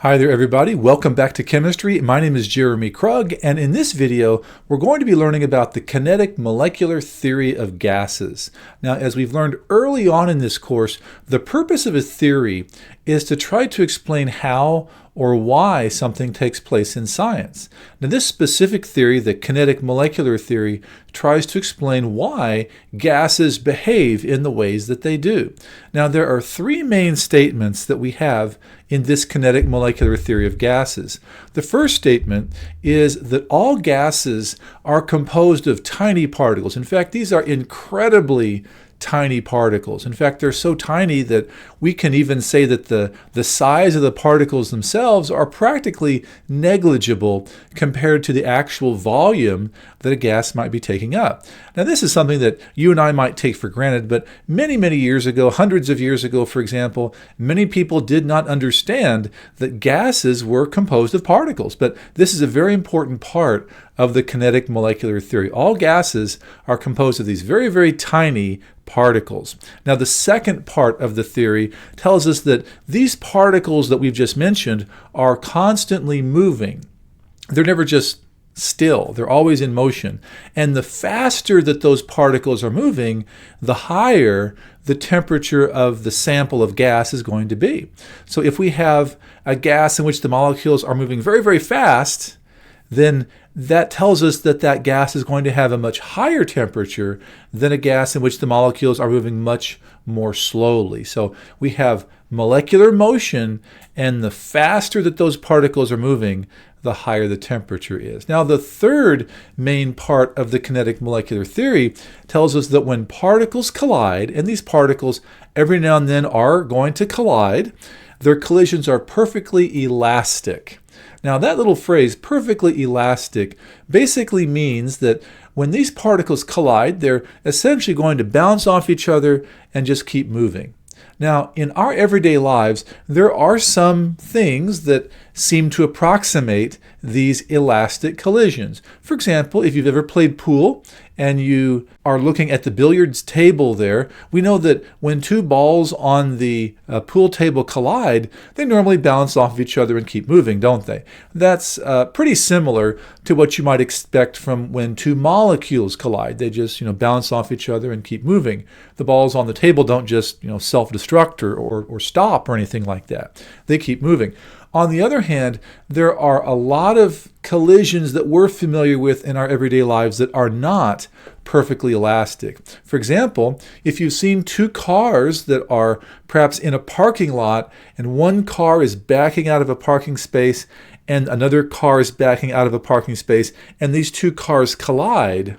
Hi there everybody, welcome back to chemistry. My name is Jeremy Krug, and in this video we're going to be learning about the kinetic molecular theory of gases. Now, as we've learned early on in this course, the purpose of a theory is to try to explain how or why something takes place in science. Now, this specific theory, the kinetic molecular theory, tries to explain why gases behave in the ways that they do. Now, there are three main statements that we have in this kinetic molecular theory of gases. The first statement is that all gases are composed of tiny particles. In fact, these are incredibly tiny particles. In fact, they're so tiny that we can even say that the size of the particles themselves are practically negligible compared to the actual volume that a gas might be taking up. Now, this is something that you and I might take for granted, but many, many years ago, hundreds of years ago, for example, many people did not understand that gases were composed of particles. But this is a very important part of the kinetic molecular theory. All gases are composed of these very, very tiny particles. Now, the second part of the theory tells us that these particles that we've just mentioned are constantly moving. They're never just still. They're always in motion. And the faster that those particles are moving, the higher the temperature of the sample of gas is going to be. So if we have a gas in which the molecules are moving very, very fast, then that tells us that that gas is going to have a much higher temperature than a gas in which the molecules are moving much more slowly. So we have molecular motion, and the faster that those particles are moving, the higher the temperature is. Now, the third main part of the kinetic molecular theory tells us that when particles collide, and these particles every now and then are going to collide, their collisions are perfectly elastic. Now, that little phrase, perfectly elastic, basically means that when these particles collide, they're essentially going to bounce off each other and just keep moving. Now, in our everyday lives, there are some things that seem to approximate these elastic collisions. For example, if you've ever played pool and you are looking at the billiards table there, we know that when two balls on the pool table collide, they normally bounce off of each other and keep moving, don't they? That's pretty similar to what you might expect from when two molecules collide. They just bounce off each other and keep moving. The balls on the table don't just self-destruct or stop or anything like that. They keep moving. On the other hand, there are a lot of collisions that we're familiar with in our everyday lives that are not perfectly elastic. For example, if you've seen two cars that are perhaps in a parking lot and one car is backing out of a parking space and another car is backing out of a parking space and these two cars collide,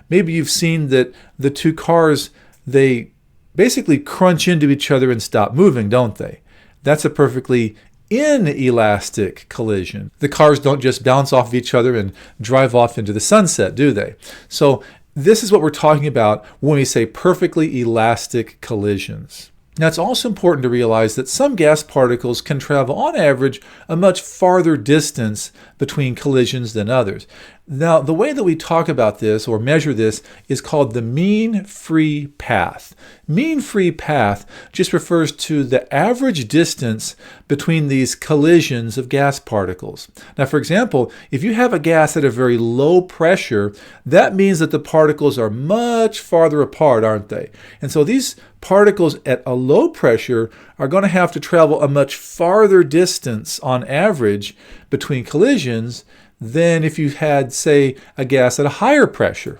maybe you've seen that the two cars, they basically crunch into each other and stop moving, don't they? That's a perfectly inelastic collision. The cars don't just bounce off of each other and drive off into the sunset, do they? So this is what we're talking about when we say perfectly elastic collisions. Now, it's also important to realize that some gas particles can travel on average a much farther distance between collisions than others. Now, the way that we talk about this or measure this is called the mean free path. Mean free path just refers to the average distance between these collisions of gas particles. Now, for example, if you have a gas at a very low pressure, that means that the particles are much farther apart, aren't they? And so these particles at a low pressure are going to have to travel a much farther distance on average between collisions than if you had, say, a gas at a higher pressure.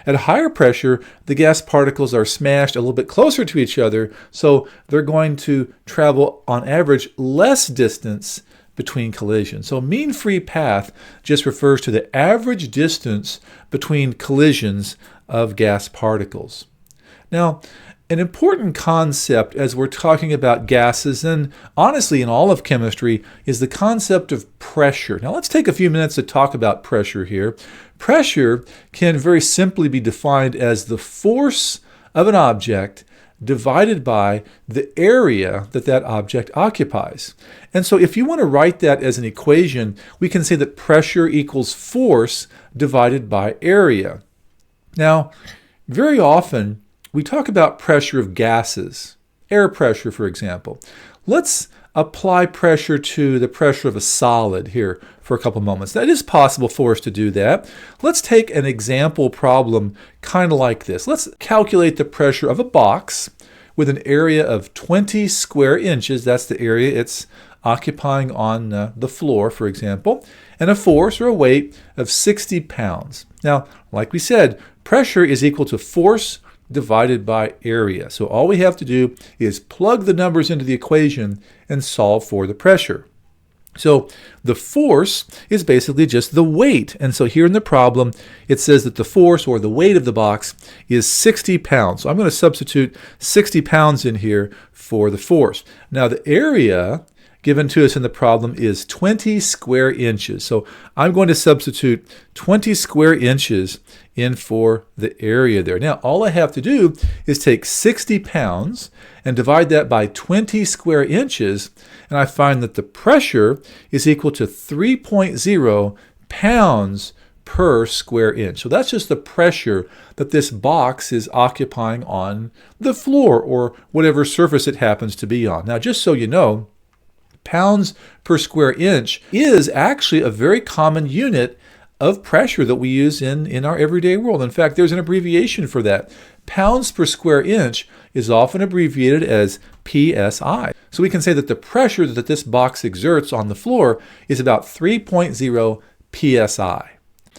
At a higher pressure, the gas particles are smashed a little bit closer to each other, so they're going to travel on average less distance between collisions. So mean free path just refers to the average distance between collisions of gas particles. Now, an important concept as we're talking about gases, and honestly in all of chemistry, is the concept of pressure. Now let's take a few minutes to talk about pressure here. Pressure can very simply be defined as the force of an object divided by the area that that object occupies. And so if you want to write that as an equation, we can say that pressure equals force divided by area. Now, very often, we talk about pressure of gases, air pressure, for example. Let's apply pressure to the pressure of a solid here for a couple moments. That is possible for us to do that. Let's take an example problem kind of like this. Let's calculate the pressure of a box with an area of 20 square inches. That's the area it's occupying on the floor, for example, and a force or a weight of 60 pounds. Now, like we said, pressure is equal to force divided by area. So all we have to do is plug the numbers into the equation and solve for the pressure. So the force is basically just the weight. And so here in the problem, it says that the force or the weight of the box is 60 pounds. So I'm going to substitute 60 pounds in here for the force. Now the area given to us in the problem is 20 square inches. So I'm going to substitute 20 square inches in for the area there. Now, all I have to do is take 60 pounds and divide that by 20 square inches, and I find that the pressure is equal to 3.0 pounds per square inch. So that's just the pressure that this box is occupying on the floor or whatever surface it happens to be on. Now, just so you know, pounds per square inch is actually a very common unit of pressure that we use in our everyday world. In fact, there's an abbreviation for that. Pounds per square inch is often abbreviated as PSI. So we can say that the pressure that this box exerts on the floor is about 3.0 PSI.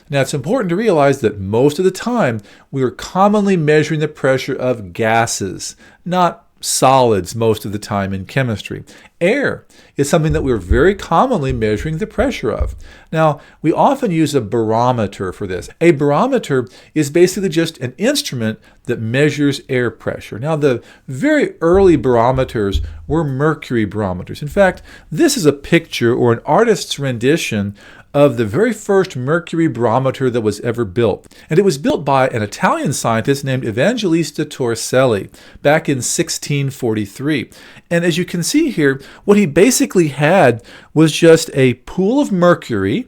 Now, it's important to realize that most of the time we are commonly measuring the pressure of gases, not solids most of the time in chemistry. Air is something that we're very commonly measuring the pressure of. Now, we often use a barometer for this. A barometer is basically just an instrument that measures air pressure. Now, the very early barometers were mercury barometers. In fact, this is a picture or an artist's rendition of the very first mercury barometer that was ever built. And it was built by an Italian scientist named Evangelista Torricelli back in 1643. And as you can see here, what he basically had was just a pool of mercury,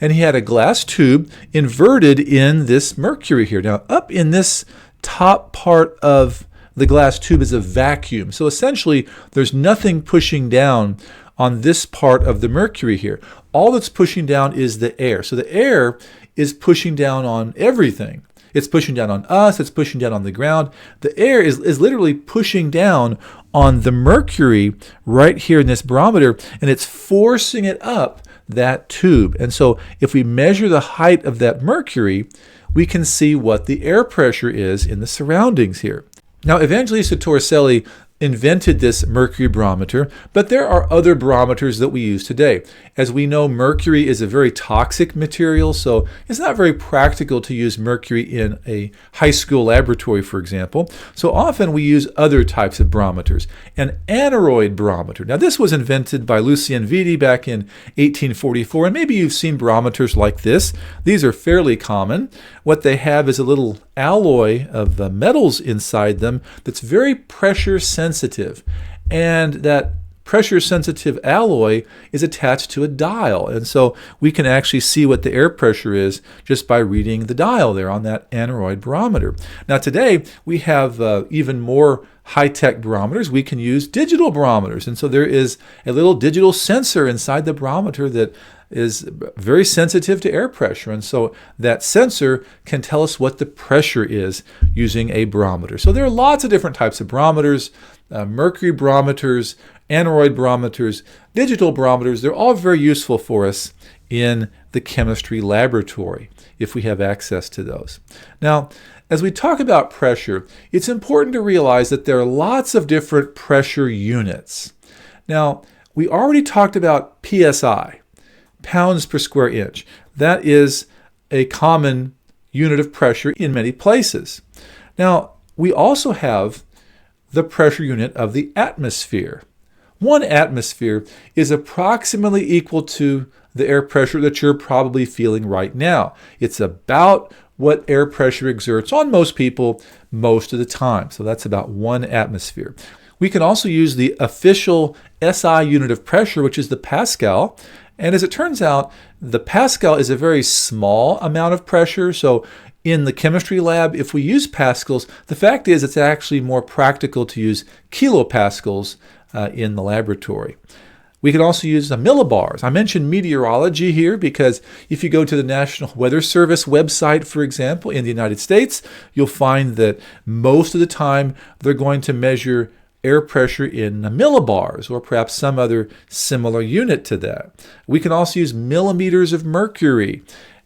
and he had a glass tube inverted in this mercury here. Now, up in this top part of the glass tube is a vacuum. So essentially, there's nothing pushing down on this part of the mercury here. All that's pushing down is the air. So the air is pushing down on everything. It's pushing down on us. It's pushing down on the ground. The air is literally pushing down on the mercury right here in this barometer, and it's forcing it up that tube. And so if we measure the height of that mercury, we can see what the air pressure is in the surroundings here. Now, Evangelista Torricelli invented this mercury barometer, but there are other barometers that we use today. As we know, mercury is a very toxic material, so it's not very practical to use mercury in a high school laboratory, for example. So often we use other types of barometers. An aneroid barometer. Now, this was invented by Lucien Vitti back in 1844, and maybe you've seen barometers like this. These are fairly common. What they have is a little alloy of metals inside them that's very pressure sensitive, and that pressure sensitive alloy is attached to a dial, and so we can actually see what the air pressure is just by reading the dial there on that aneroid barometer. Now today we have even more high-tech barometers. We can use digital barometers, and so there is a little digital sensor inside the barometer that is very sensitive to air pressure, and so that sensor can tell us what the pressure is using a barometer. So there are lots of different types of barometers, mercury barometers, aneroid barometers, digital barometers. They're all very useful for us in the chemistry laboratory if we have access to those. Now, as we talk about pressure, it's important to realize that there are lots of different pressure units. Now, we already talked about PSI, pounds per square inch. That is a common unit of pressure in many places. Now, we also have the pressure unit of the atmosphere. 1 atmosphere is approximately equal to the air pressure that you're probably feeling right now. It's about what air pressure exerts on most people most of the time. So that's about 1 atmosphere. We can also use the official SI unit of pressure, which is the Pascal. And as it turns out, the Pascal is a very small amount of pressure. So in the chemistry lab, if we use pascals, the fact is it's actually more practical to use kilopascals in the laboratory. We can also use millibars. I mentioned meteorology here because if you go to the National Weather Service website, for example, in the United States, you'll find that most of the time they're going to measure air pressure in millibars or perhaps some other similar unit to that. We can also use millimeters of mercury,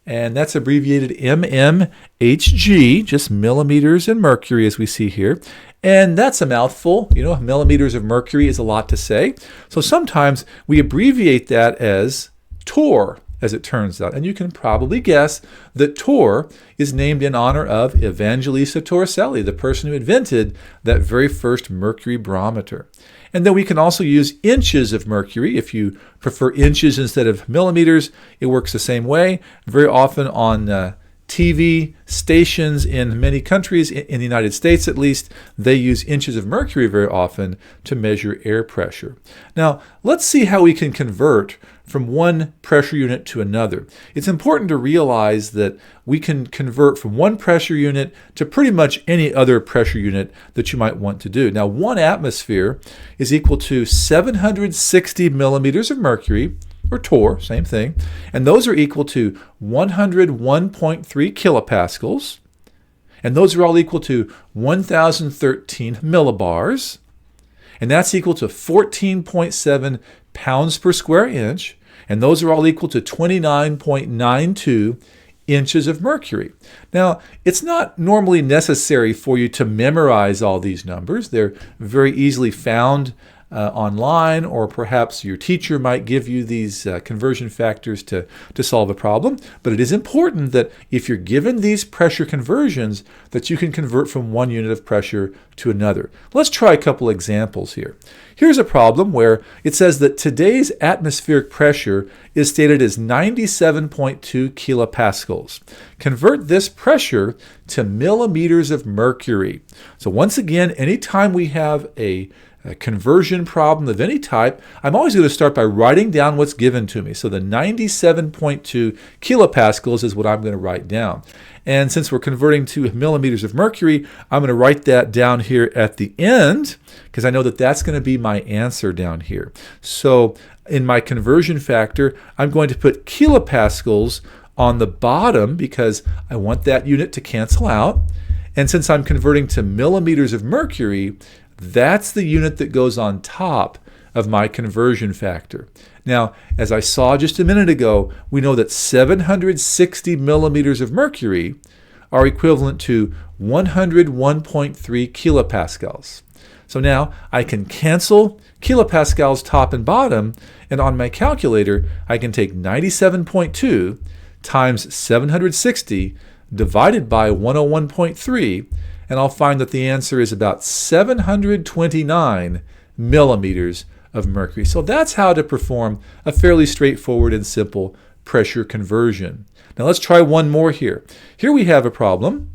and that's abbreviated mmHg, just millimeters and mercury as we see here. And that's a mouthful. You know, millimeters of mercury is a lot to say. So sometimes we abbreviate that as torr, as it turns out. And you can probably guess that torr is named in honor of Evangelista Torricelli, the person who invented that very first mercury barometer. And then we can also use inches of mercury. If you prefer inches instead of millimeters, it works the same way. Very often on TV stations in many countries, in the United States at least, they use inches of mercury very often to measure air pressure. Now, let's see how we can convert from one pressure unit to another. It's important to realize that we can convert from one pressure unit to pretty much any other pressure unit that you might want to do. Now, 1 atmosphere is equal to 760 millimeters of mercury, or torr, same thing, and those are equal to 101.3 kilopascals, and those are all equal to 1,013 millibars, and that's equal to 14.7 pounds per square inch, and those are all equal to 29.92 inches of mercury. Now, it's not normally necessary for you to memorize all these numbers. They're very easily found online, or perhaps your teacher might give you these conversion factors to solve a problem. But it is important that if you're given these pressure conversions, that you can convert from one unit of pressure to another. Let's try a couple examples here. Here's a problem where it says that today's atmospheric pressure is stated as 97.2 kilopascals. Convert this pressure to millimeters of mercury. So once again, anytime we have a conversion problem of any type, I'm always going to start by writing down what's given to me. So the 97.2 kilopascals is what I'm going to write down. And since we're converting to millimeters of mercury, I'm going to write that down here at the end because I know that that's going to be my answer down here. So in my conversion factor, I'm going to put kilopascals on the bottom because I want that unit to cancel out. And since I'm converting to millimeters of mercury, that's the unit that goes on top of my conversion factor. Now, as I saw just a minute ago, we know that 760 millimeters of mercury are equivalent to 101.3 kilopascals. So now I can cancel kilopascals top and bottom, and on my calculator, I can take 97.2 times 760 divided by 101.3, and I'll find that the answer is about 729 millimeters of mercury. So that's how to perform a fairly straightforward and simple pressure conversion. Now let's try one more here. Here we have a problem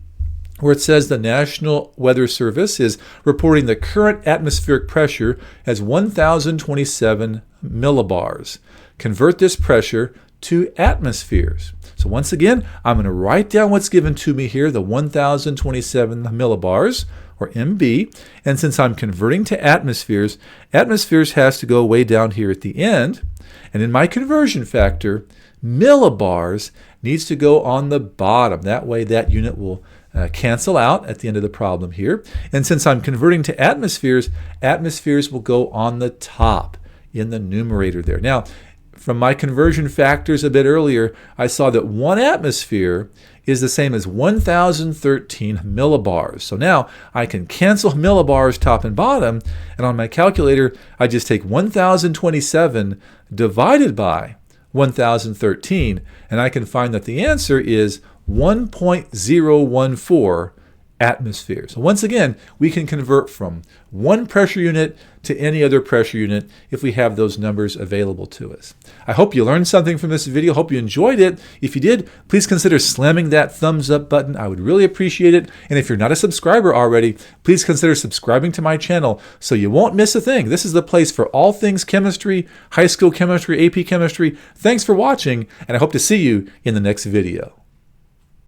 where it says the National Weather Service is reporting the current atmospheric pressure as 1,027 millibars. Convert this pressure to atmospheres. So once again, I'm going to write down what's given to me here, the 1,027 millibars, or MB, and since I'm converting to atmospheres, atmospheres has to go way down here at the end, and in my conversion factor, millibars needs to go on the bottom. That way that unit will cancel out at the end of the problem here, and since I'm converting to atmospheres, atmospheres will go on the top in the numerator there. Now, from my conversion factors a bit earlier, I saw that 1 atmosphere is the same as 1,013 millibars. So now I can cancel millibars top and bottom, and on my calculator, I just take 1,027 divided by 1,013, and I can find that the answer is 1.014 atmospheres. So once again, we can convert from one pressure unit to any other pressure unit if we have those numbers available to us. I hope you learned something from this video. Hope you enjoyed it. If you did, please consider slamming that thumbs up button. I would really appreciate it. And if you're not a subscriber already, please consider subscribing to my channel so you won't miss a thing. This is the place for all things chemistry, high school chemistry, AP chemistry. Thanks for watching, and I hope to see you in the next video.